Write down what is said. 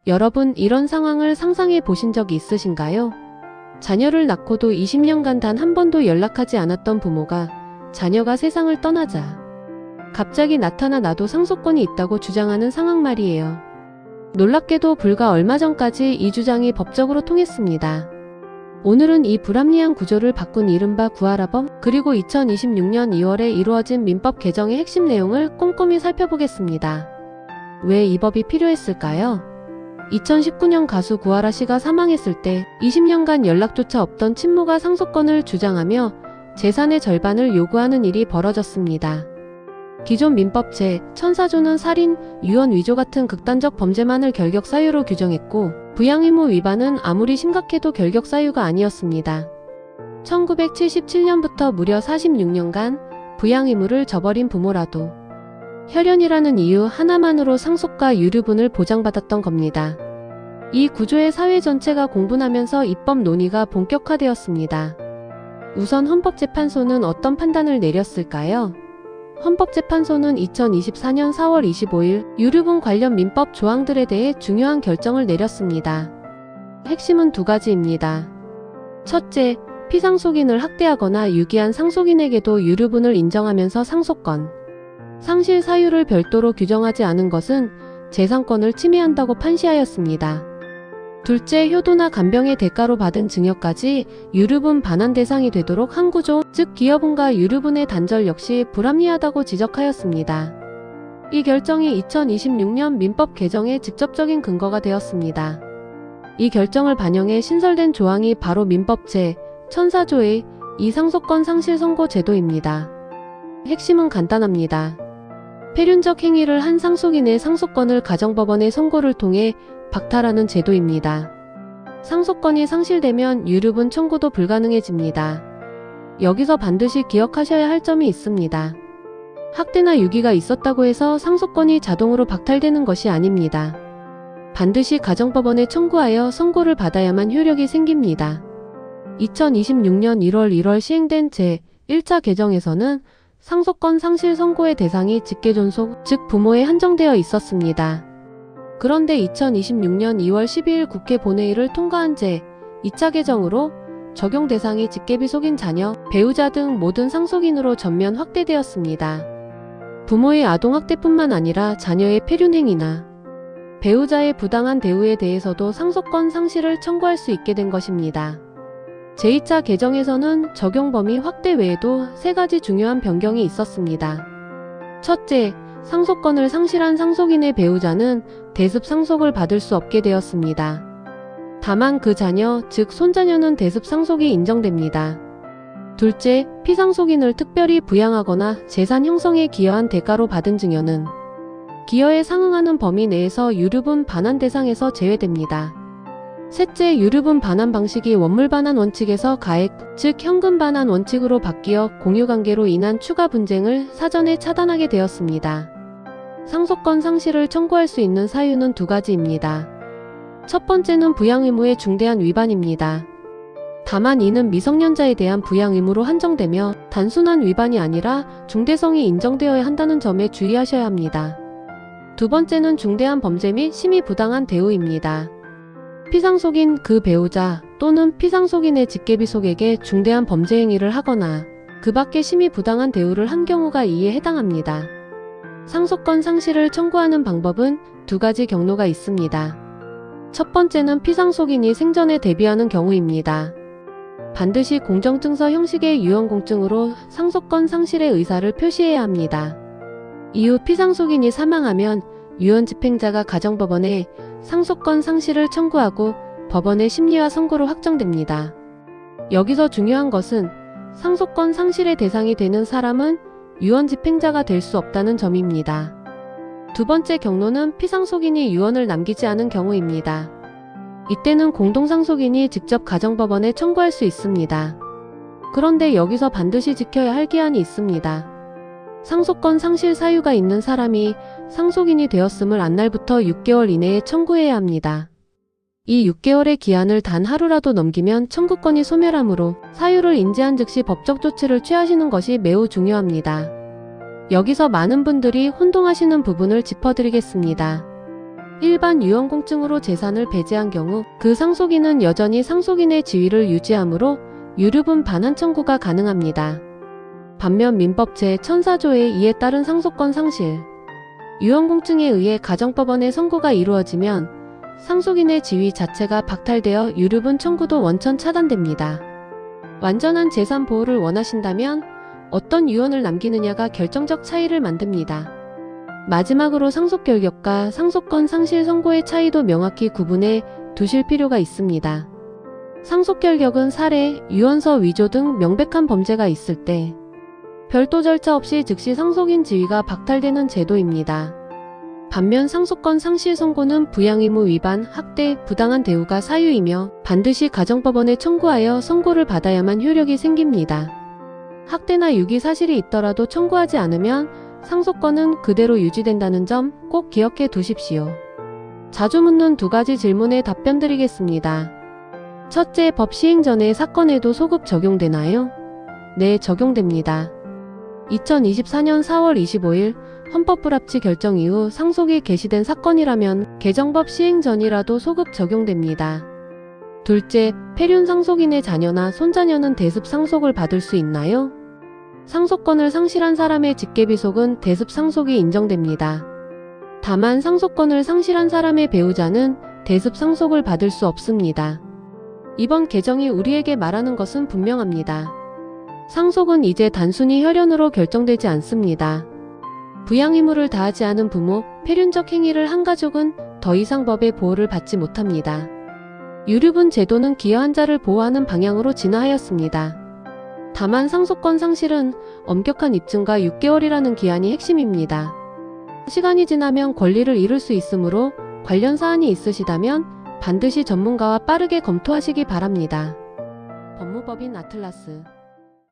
여러분, 이런 상황을 상상해 보신 적이 있으신가요? 자녀를 낳고도 20년간 단 한 번도 연락하지 않았던 부모가 자녀가 세상을 떠나자 갑자기 나타나 나도 상속권이 있다고 주장하는 상황 말이에요. 놀랍게도 불과 얼마 전까지 이 주장이 법적으로 통했습니다. 오늘은 이 불합리한 구조를 바꾼 이른바 구하라법, 그리고 2026년 2월에 이루어진 민법 개정의 핵심 내용을 꼼꼼히 살펴보겠습니다. 왜 이 법이 필요했을까요? 2019년 가수 구하라 씨가 사망했을 때 20년간 연락조차 없던 친모가 상속권을 주장하며 재산의 절반을 요구하는 일이 벌어졌습니다. 기존 민법 제1004조는 살인, 유언 위조 같은 극단적 범죄만을 결격 사유로 규정했고 부양의무 위반은 아무리 심각해도 결격 사유가 아니었습니다. 1977년부터 무려 46년간 부양의무를 저버린 부모라도 혈연이라는 이유 하나만으로 상속과 유류분을 보장받았던 겁니다. 이 구조의 사회 전체가 공분하면서 입법 논의가 본격화되었습니다. 우선 헌법재판소는 어떤 판단을 내렸을까요? 헌법재판소는 2024년 4월 25일 유류분 관련 민법 조항들에 대해 중요한 결정을 내렸습니다. 핵심은 두 가지입니다. 첫째, 피상속인을 학대하거나 유기한 상속인에게도 유류분을 인정하면서 상속권, 상실 사유를 별도로 규정하지 않은 것은 재산권을 침해한다고 판시하였습니다. 둘째, 효도나 간병의 대가로 받은 증여까지 유류분 반환 대상이 되도록 한 구조, 즉 기여분과 유류분의 단절 역시 불합리하다고 지적하였습니다. 이 결정이 2026년 민법 개정의 직접적인 근거가 되었습니다. 이 결정을 반영해 신설된 조항이 바로 민법 제1004조의 이상속권 상실 선고 제도입니다. 핵심은 간단합니다. 폐륜적 행위를 한 상속인의 상속권을 가정법원의 선고를 통해 박탈하는 제도입니다. 상속권이 상실되면 유류분 청구도 불가능해집니다. 여기서 반드시 기억하셔야 할 점이 있습니다. 학대나 유기가 있었다고 해서 상속권이 자동으로 박탈되는 것이 아닙니다. 반드시 가정법원에 청구하여 선고를 받아야만 효력이 생깁니다. 2026년 1월 시행된 제1차 개정에서는 상속권 상실 선고의 대상이 직계존속, 즉 부모에 한정되어 있었습니다. 그런데 2026년 2월 12일 국회 본회의를 통과한 제2차 개정으로 적용 대상이 직계비속인 자녀, 배우자 등 모든 상속인으로 전면 확대되었습니다. 부모의 아동학대뿐만 아니라 자녀의 폐륜행위나 배우자의 부당한 대우에 대해서도 상속권 상실을 청구할 수 있게 된 것입니다. 제2차 개정에서는 적용 범위 확대 외에도 세 가지 중요한 변경이 있었습니다. 첫째, 상속권을 상실한 상속인의 배우자는 대습 상속을 받을 수 없게 되었습니다. 다만 그 자녀, 즉 손자녀는 대습 상속이 인정됩니다. 둘째, 피상속인을 특별히 부양하거나 재산 형성에 기여한 대가로 받은 증여는 기여에 상응하는 범위 내에서 유류분 반환 대상에서 제외됩니다. 셋째, 유류분 반환 방식이 원물 반환 원칙에서 가액, 즉 현금 반환 원칙으로 바뀌어 공유관계로 인한 추가 분쟁을 사전에 차단하게 되었습니다. 상속권 상실을 청구할 수 있는 사유는 두 가지입니다. 첫 번째는 부양의무의 중대한 위반입니다. 다만 이는 미성년자에 대한 부양의무로 한정되며 단순한 위반이 아니라 중대성이 인정되어야 한다는 점에 주의하셔야 합니다. 두 번째는 중대한 범죄 및 심히 부당한 대우입니다. 피상속인 그 배우자 또는 피상속인의 직계비속에게 중대한 범죄 행위를 하거나 그 밖에 심히 부당한 대우를 한 경우가 이에 해당합니다. 상속권 상실을 청구하는 방법은 두 가지 경로가 있습니다. 첫 번째는 피상속인이 생전에 대비하는 경우입니다. 반드시 공정증서 형식의 유언공증으로 상속권 상실의 의사를 표시해야 합니다. 이후 피상속인이 사망하면 유언집행자가 가정법원에 상속권 상실을 청구하고 법원의 심리와 선고로 확정됩니다. 여기서 중요한 것은 상속권 상실의 대상이 되는 사람은 유언집행자가 될 수 없다는 점입니다. 두 번째 경로는 피상속인이 유언을 남기지 않은 경우입니다. 이때는 공동상속인이 직접 가정법원에 청구할 수 있습니다. 그런데 여기서 반드시 지켜야 할 기한이 있습니다. 상속권 상실 사유가 있는 사람이 상속인이 되었음을 안 날부터 6개월 이내에 청구해야 합니다. 이 6개월의 기한을 단 하루라도 넘기면 청구권이 소멸하므로 사유를 인지한 즉시 법적 조치를 취하시는 것이 매우 중요합니다. 여기서 많은 분들이 혼동하시는 부분을 짚어드리겠습니다. 일반 유언공증으로 재산을 배제한 경우 그 상속인은 여전히 상속인의 지위를 유지하므로 유류분 반환 청구가 가능합니다. 반면 민법 제1004조의 이에 따른 상속권 상실, 유언공증에 의해 가정법원의 선고가 이루어지면 상속인의 지위 자체가 박탈되어 유류분 청구도 원천 차단됩니다. 완전한 재산 보호를 원하신다면 어떤 유언을 남기느냐가 결정적 차이를 만듭니다. 마지막으로 상속 결격과 상속권 상실 선고의 차이도 명확히 구분해 두실 필요가 있습니다. 상속 결격은 살해, 유언서 위조 등 명백한 범죄가 있을 때 별도 절차 없이 즉시 상속인 지위가 박탈되는 제도입니다. 반면 상속권 상실 선고는 부양의무 위반, 학대, 부당한 대우가 사유이며 반드시 가정법원에 청구하여 선고를 받아야만 효력이 생깁니다. 학대나 유기 사실이 있더라도 청구하지 않으면 상속권은 그대로 유지된다는 점 꼭 기억해 두십시오. 자주 묻는 두 가지 질문에 답변 드리겠습니다. 첫째, 법 시행 전에 사건에도 소급 적용되나요? 네, 적용됩니다. 2024년 4월 25일 헌법불합치 결정 이후 상속이 개시된 사건이라면 개정법 시행 전이라도 소급 적용됩니다. 둘째, 폐륜 상속인의 자녀나 손자녀는 대습 상속을 받을 수 있나요? 상속권을 상실한 사람의 직계비속은 대습 상속이 인정됩니다. 다만 상속권을 상실한 사람의 배우자는 대습 상속을 받을 수 없습니다. 이번 개정이 우리에게 말하는 것은 분명합니다. 상속은 이제 단순히 혈연으로 결정되지 않습니다. 부양 의무를 다하지 않은 부모, 폐륜적 행위를 한 가족은 더 이상 법의 보호를 받지 못합니다. 유류분 제도는 기여한 자를 보호하는 방향으로 진화하였습니다. 다만 상속권 상실은 엄격한 입증과 6개월이라는 기한이 핵심입니다. 시간이 지나면 권리를 잃을 수 있으므로 관련 사안이 있으시다면 반드시 전문가와 빠르게 검토하시기 바랍니다. 법무법인 아틀라스